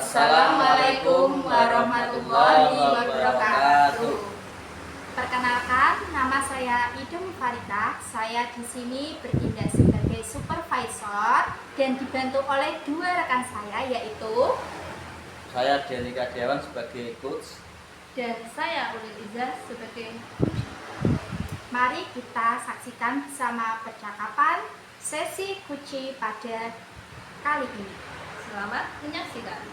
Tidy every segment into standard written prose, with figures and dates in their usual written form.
Assalamualaikum warahmatullahi wabarakatuh. Perkenalkan, nama saya Idung Farita. Saya di sini bertindak sebagai supervisor dan dibantu oleh dua rekan saya, yaitu Saya Denika Dewan sebagai coach. Dan saya Ulil Izzah sebagai Mari kita saksikan bersama percakapan sesi kuci pada kali ini. Selamat menyaksikan.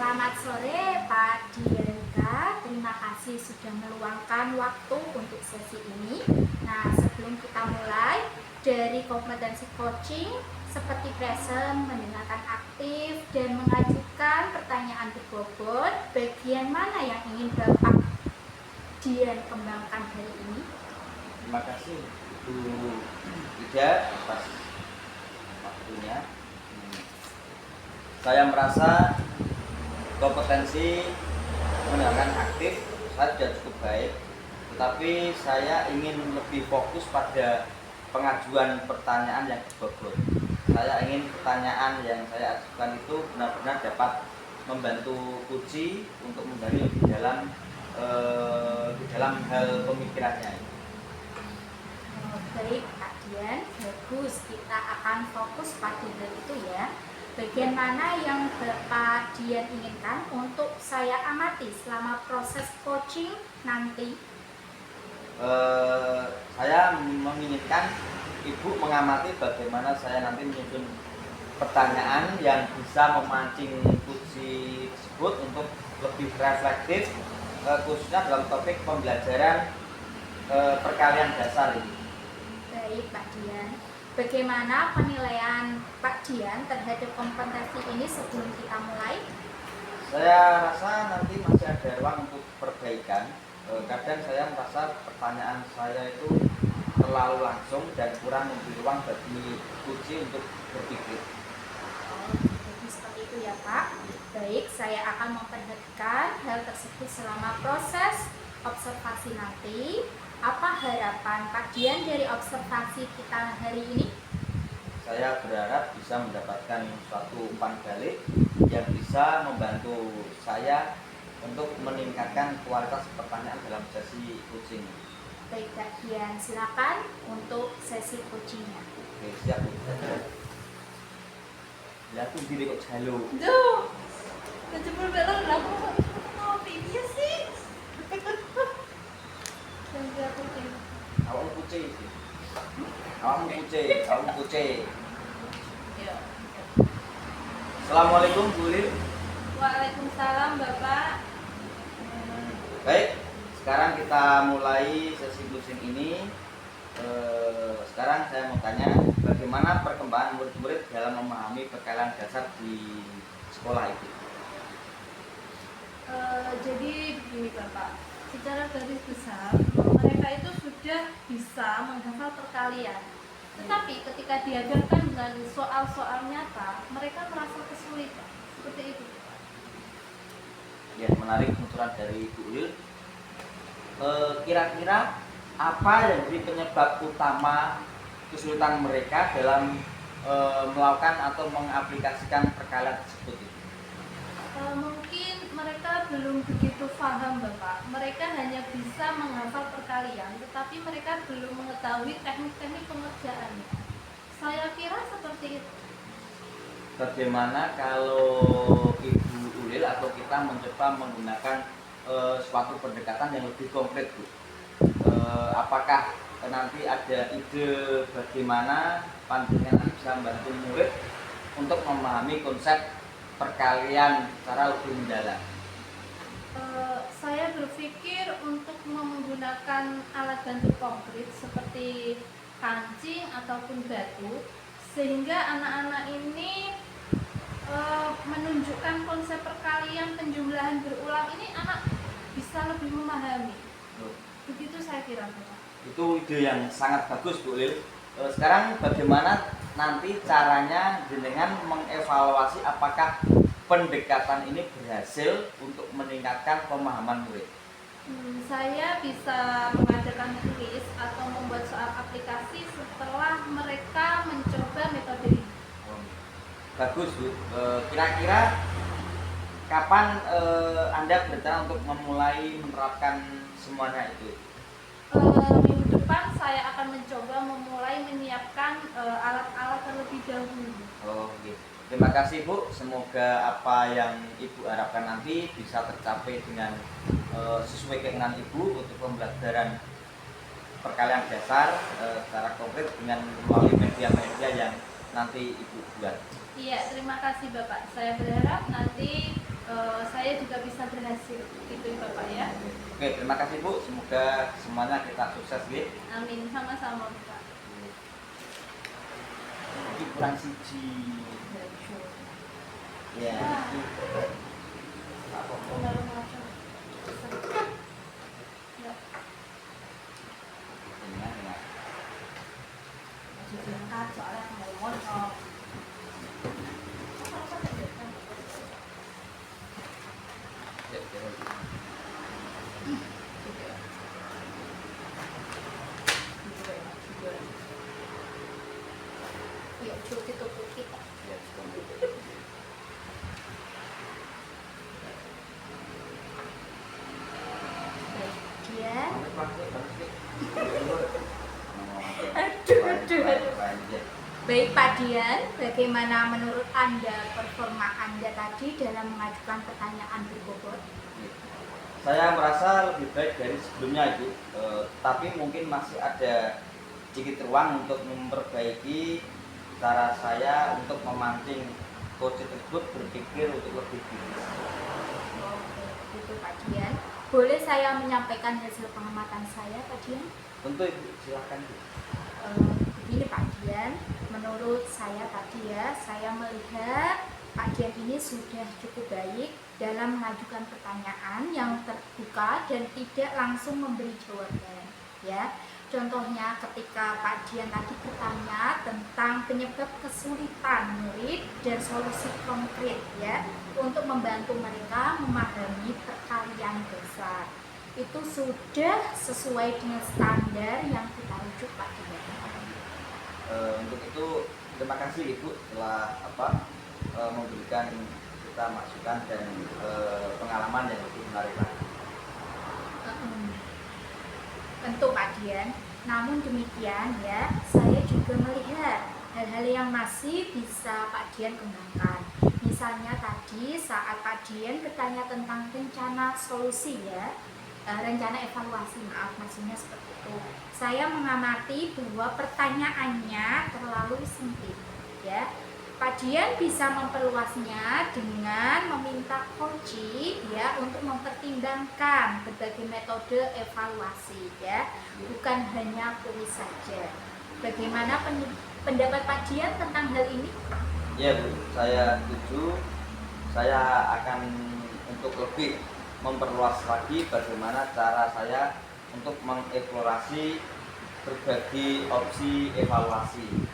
Selamat sore Pak Dianka, terima kasih sudah meluangkan waktu untuk sesi ini. Nah, sebelum kita mulai, dari kompetensi coaching seperti present, mendengarkan aktif, dan mengajukan pertanyaan berbobot, bagian mana yang ingin Bapak Dian kembangkan hari ini? Terima kasih Bu Ida atas waktunya. Saya merasa kompetensi mendengarkan aktif saya sudah cukup baik, tetapi saya ingin lebih fokus pada pengajuan pertanyaan yang berbobot. Saya ingin pertanyaan yang saya ajukan itu benar-benar dapat membantu uji untuk menggali lebih dalam di dalam hal pemikirannya. Baik Pak Dian, bagus, kita akan fokus pada hal itu ya. Bagian mana yang Bapak Dian inginkan untuk saya amati selama proses coaching nanti? Saya menginginkan Ibu mengamati bagaimana saya nanti menyusun pertanyaan yang bisa memancing uji tersebut untuk lebih reflektif, khususnya dalam topik pembelajaran perkalian dasar ini. Baik Pak Dian, bagaimana penilaian Pak Dian terhadap kompetensi ini sebelum kita mulai? Saya rasa nanti masih ada ruang untuk perbaikan. Kadang saya merasa pertanyaan saya itu terlalu langsung dan kurang memberi ruang bagi uji untuk berpikir. Jadi seperti itu ya Pak. Baik, saya akan memperhatikan hal tersebut selama proses observasi nanti. Apa harapan Pak Dian dari observasi kita hari ini? Saya berharap bisa mendapatkan suatu umpan balik yang bisa membantu saya untuk meningkatkan kualitas pertanyaan dalam sesi coaching. Baik Pak Dian, silakan untuk sesi coachingnya. Oke, siap. Ya aku diri kok jalo. Duh, kejebur belon aku ngopi dia sih. Dan dia putih. Awakmu kucing sih. Awakmu kucing. Ya. Assalamualaikum Bu Lil. Waalaikumsalam Bapak. Baik, sekarang kita mulai sesi coaching ini. Sekarang saya mau tanya, bagaimana perkembangan murid-murid dalam memahami perkalian dasar di sekolah itu? Jadi begini Bapak, secara garis besar mereka itu sudah bisa menghafal perkalian. Tetapi ketika dihadapkan dengan soal-soal nyata, mereka merasa kesulitan. Seperti itu. Ya, menarik penuturan dari Bu Lil. Kira-kira apa yang jadi penyebab utama kesulitan mereka dalam melakukan atau mengaplikasikan perkalian tersebut itu? Mungkin mereka belum begitu paham Bapak. Mereka hanya bisa menghafal perkalian, tetapi mereka belum mengetahui teknik-teknik pengerjaannya. Saya kira seperti itu. Bagaimana kalau Ibu Ulil atau kita mencoba menggunakan suatu pendekatan yang lebih konkret, Bu? Apakah nanti ada ide bagaimana panduan bisa membantu murid untuk memahami konsep perkalian secara lebih mendalam? Saya berpikir untuk menggunakan alat bantu konkret seperti kancing ataupun batu, sehingga anak-anak ini menunjukkan konsep perkalian penjumlahan berulang ini anak bisa lebih memahami. Begitu saya kira Bapak. Itu ide yang sangat bagus Bu Lil. Sekarang bagaimana nanti caranya dengan mengevaluasi apakah pendekatan ini berhasil untuk meningkatkan pemahaman murid? Saya bisa mengadakan kuis atau membuat soal aplikasi setelah mereka mencoba metode ini. Oh, bagus Bu. Kira-kira kapan Anda berencana untuk memulai menerapkan semuanya itu? Minggu depan saya akan mencoba memulai menyiapkan alat-alat terlebih dahulu. Oh, gitu. Terima kasih Bu. Semoga apa yang Ibu harapkan nanti bisa tercapai dengan sesuai keinginan Ibu untuk pembelajaran perkalian dasar secara konkret dengan melalui media-media yang nanti Ibu buat. Iya, terima kasih Bapak. Saya berharap nanti saya juga bisa berhasil. Itu Bapak ya. Oke, terima kasih Bu. Semoga semuanya kita sukses ya. Amin. Sama-sama Bapak. Ini kurang siji. Ya, itu. Apa? Ya. Ingat. Diangkat soalnya ngomong. Ya, kira. Ya, cuci tubuh kita. Ya, cukup. Bagian. Baik Pak Dian, bagaimana menurut Anda performa Anda tadi dalam mengajukan pertanyaan berbobot? Saya merasa lebih baik dari sebelumnya Ibu, tapi mungkin masih ada sedikit ruang untuk memperbaiki cara saya untuk memancing coach tersebut berpikir untuk lebih kritis. Oke, itu Pak Dian. Boleh saya menyampaikan hasil pengamatan saya Pak Dian? Tentu Ibu, silakan Bu. Begini Pak Dian, menurut saya tadi ya, saya melihat Pak Dian ini sudah cukup baik dalam mengajukan pertanyaan yang terbuka dan tidak langsung memberi jawaban. Ya, contohnya ketika Pak Dian tadi bertanya tentang penyebab kesulitan murid dan solusi konkret ya untuk membantu mereka memahami perkalian besar. Itu sudah sesuai dengan standar yang kita rujuk Pak Dian. Untuk itu terima kasih Ibu telah memberikan kita masukan dan pengalaman yang lebih menarik lagi. Tentu Pak Dian, namun demikian ya, saya juga melihat hal-hal yang masih bisa Pak Dian kembangkan. Misalnya tadi saat Pak Dian bertanya tentang rencana solusi ya, rencana evaluasi, maaf maksudnya seperti itu. Saya mengamati bahwa pertanyaannya terlalu sempit ya. Pak Dian bisa memperluasnya dengan meminta coaching ya untuk mempertimbangkan berbagai metode evaluasi ya, bukan hanya kuis saja. Bagaimana pendapat Pak Dian tentang hal ini? Ya Bu, saya setuju. Saya akan untuk lebih memperluas lagi bagaimana cara saya untuk mengeksplorasi berbagai opsi evaluasi.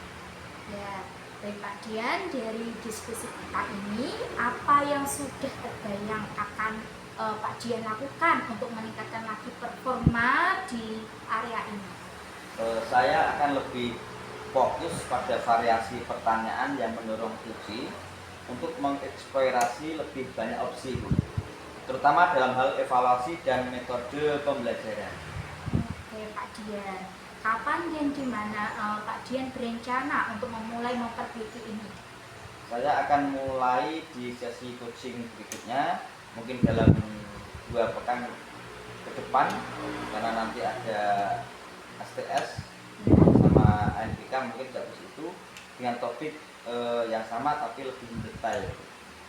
Ya, baik Pak Dian, dari diskusi kita ini, apa yang sudah terbayang akan Pak Dian lakukan untuk meningkatkan lagi performa di area ini? Saya akan lebih fokus pada variasi pertanyaan yang mendorong uji untuk mengeksplorasi lebih banyak opsi, Bu. Terutama dalam hal evaluasi dan metode pembelajaran. Oke Pak Dian, kapan dan di mana Pak Dian berencana untuk memulai memperbaiki ini? Saya akan mulai di sesi coaching berikutnya, mungkin dalam 2 pekan ke depan, karena nanti ada STS sama ANPK mungkin habis itu dengan topik yang sama tapi lebih mendetail.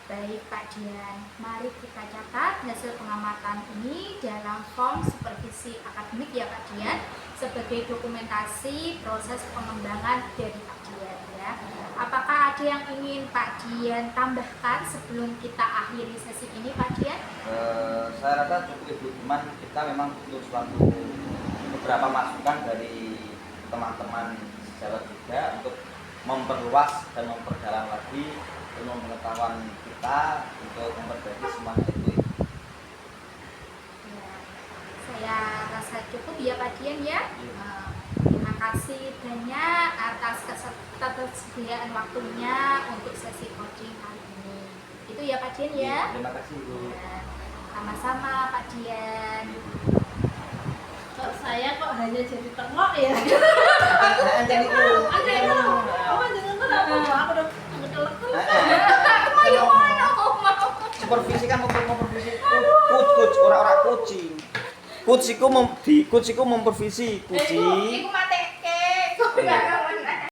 Baik Pak Dian, mari kita catat hasil pengamatan ini dalam form supervisi akademik ya Pak Dian, sebagai dokumentasi proses pengembangan dari Pak Dian ya. Apakah ada yang ingin Pak Dian tambahkan sebelum kita akhiri sesi ini Pak Dian? Saya rasa cukup Ibu, cuman kita memang butuh suatu beberapa masukan dari teman-teman sejawat juga untuk memperluas dan memperdalam lagi ilmu pengetahuan kita untuk memperbaiki semuanya itu. Ya. dirasa cukup ya Pak Dian ya. Iya. Terima kasih banyak atas ketersediaan waktunya untuk sesi coaching kali ini. Itu ya Pak Dian ya. Terima kasih Bu. Ya, sama-sama Pak Dian. Kok saya kok hanya jadi tengok ya? Ada itu. Ada yang oh jangan kenapa aku udah ngekelek. Ayo mana mau. Supervisi kan mempervisi coach orang-orang coaching. Coach iku mempervisi Iku kucing. mana